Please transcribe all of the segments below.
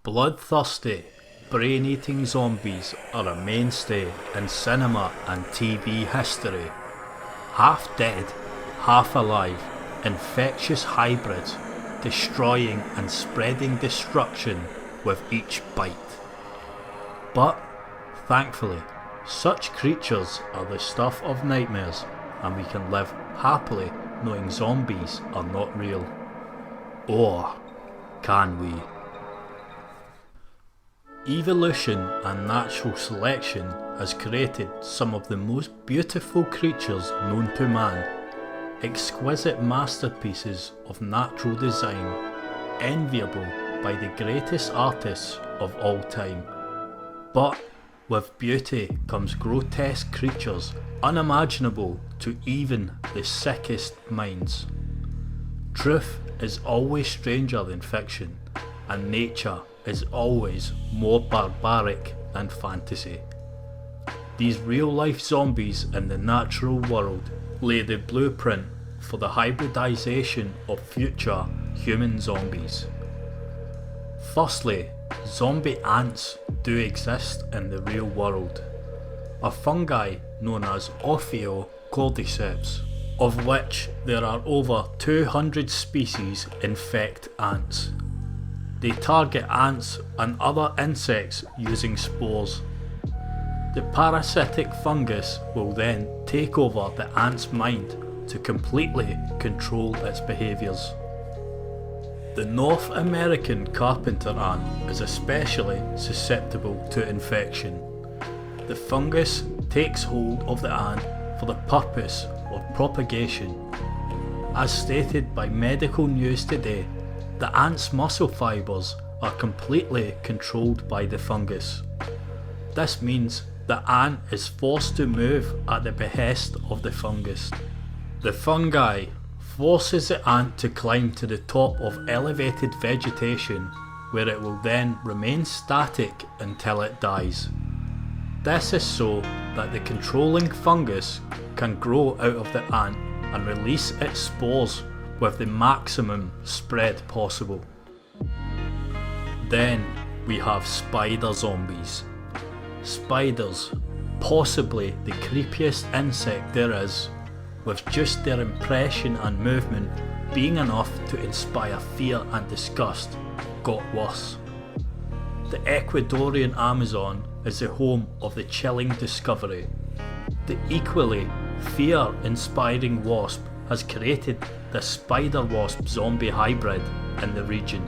Bloodthirsty, brain-eating zombies are a mainstay in cinema and TV history. Half dead, half alive, infectious hybrids, destroying and spreading destruction with each bite. But, thankfully, such creatures are the stuff of nightmares, and we can live happily knowing zombies are not real. Or can we? Evolution and natural selection has created some of the most beautiful creatures known to man, exquisite masterpieces of natural design, enviable by the greatest artists of all time. But with beauty comes grotesque creatures unimaginable to even the sickest minds. Truth is always stranger than fiction, and nature is always more barbaric than fantasy. These real-life zombies in the natural world lay the blueprint for the hybridization of future human zombies. Firstly, zombie ants do exist in the real world. A fungi known as Ophiocordyceps, of which there are over 200 species infect ants. They target ants and other insects using spores. The parasitic fungus will then take over the ant's mind to completely control its behaviours. The North American carpenter ant is especially susceptible to infection. The fungus takes hold of the ant for the purpose of propagation. As stated by Medical News Today, the ant's muscle fibres are completely controlled by the fungus. This means the ant is forced to move at the behest of the fungus. The fungi forces the ant to climb to the top of elevated vegetation, where it will then remain static until it dies. This is so that the controlling fungus can grow out of the ant and release its spores with the maximum spread possible. Then we have spider zombies. Spiders, possibly the creepiest insect there is, with just their impression and movement being enough to inspire fear and disgust, got worse. The Ecuadorian Amazon is the home of the chilling discovery. The equally fear-inspiring wasp has created the spider-wasp zombie hybrid in the region.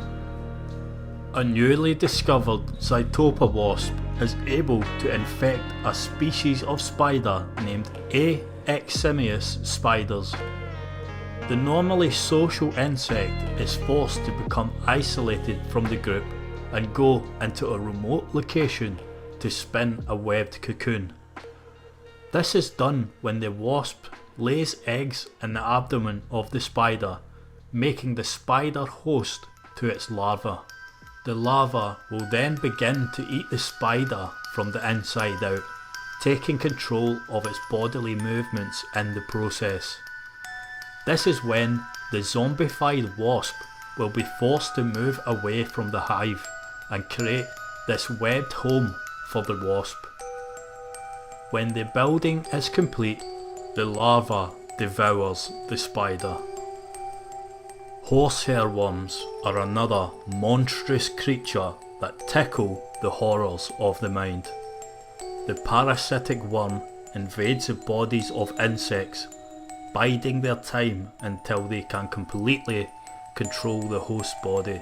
A newly discovered Zytopa wasp is able to infect a species of spider named A. Eximius spiders. The normally social insect is forced to become isolated from the group and go into a remote location to spin a webbed cocoon. This is done when the wasp lays eggs in the abdomen of the spider, making the spider host to its larva. The larva will then begin to eat the spider from the inside out, taking control of its bodily movements in the process. This is when the zombified wasp will be forced to move away from the hive and create this webbed home for the wasp. When the building is complete, the larva devours the spider. Horsehair worms are another monstrous creature that tickle the horrors of the mind. The parasitic worm invades the bodies of insects, biding their time until they can completely control the host body.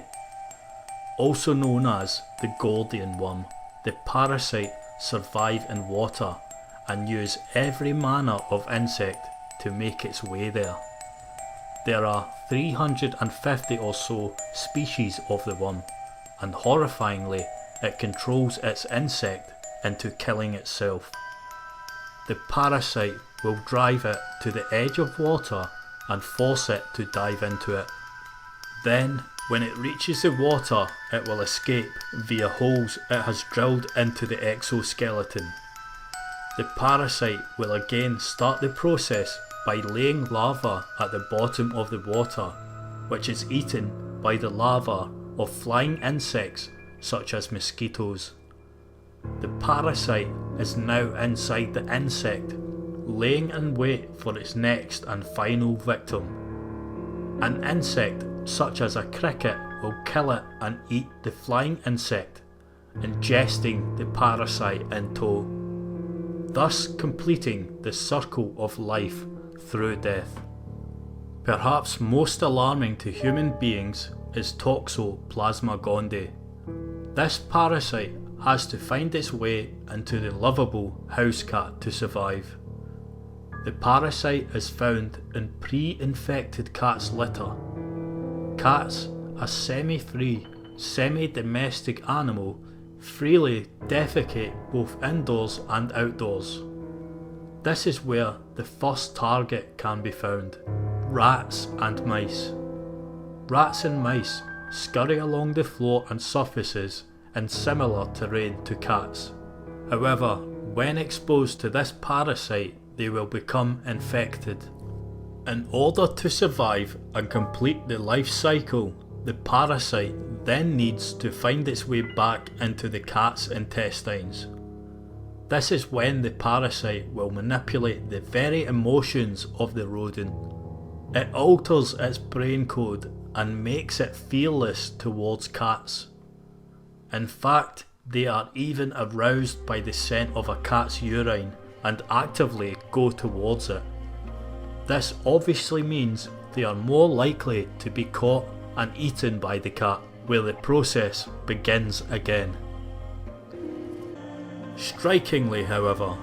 Also known as the Gordian worm, the parasite survive in water and use every manner of insect to make its way there. There are 350 or so species of the worm, and horrifyingly, it controls its insect into killing itself. The parasite will drive it to the edge of water and force it to dive into it. Then, when it reaches the water, it will escape via holes it has drilled into the exoskeleton. The parasite will again start the process by laying larvae at the bottom of the water, which is eaten by the larvae of flying insects such as mosquitoes. The parasite is now inside the insect, laying in wait for its next and final victim. An insect such as a cricket will kill it and eat the flying insect, ingesting the parasite in tow, thus completing the circle of life through death. Perhaps most alarming to human beings is Toxoplasma gondii. This parasite has to find its way into the lovable house cat to survive. The parasite is found in pre-infected cats' litter. Cats, a semi-free, semi-domestic animal, freely defecate both indoors and outdoors. This is where the first target can be found: rats and mice. Rats and mice scurry along the floor and surfaces in similar terrain to cats. However, when exposed to this parasite, they will become infected. In order to survive and complete the life cycle, the parasite then needs to find its way back into the cat's intestines. This is when the parasite will manipulate the very emotions of the rodent. It alters its brain code and makes it fearless towards cats. In fact, they are even aroused by the scent of a cat's urine and actively go towards it. This obviously means they are more likely to be caught and eaten by the cat, where the process begins again. Strikingly, however,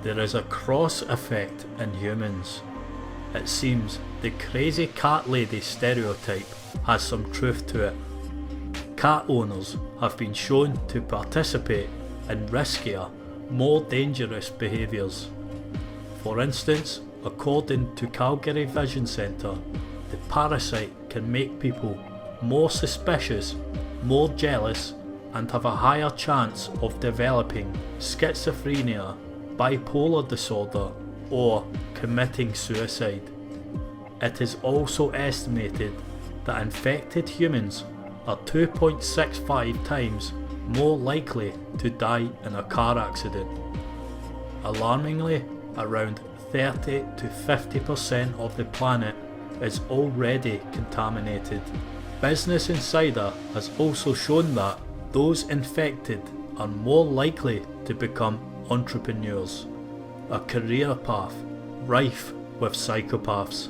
there is a cross effect in humans. It seems the crazy cat lady stereotype has some truth to it. Cat owners have been shown to participate in riskier, more dangerous behaviours. For instance, according to Calgary Vision Centre, the parasite can make people more suspicious, more jealous, and have a higher chance of developing schizophrenia, bipolar disorder, or committing suicide. It is also estimated that infected humans are 2.65 times more likely to die in a car accident. Alarmingly, around 30 to 50% of the planet is already contaminated. Business Insider has also shown that those infected are more likely to become entrepreneurs, a career path rife with psychopaths.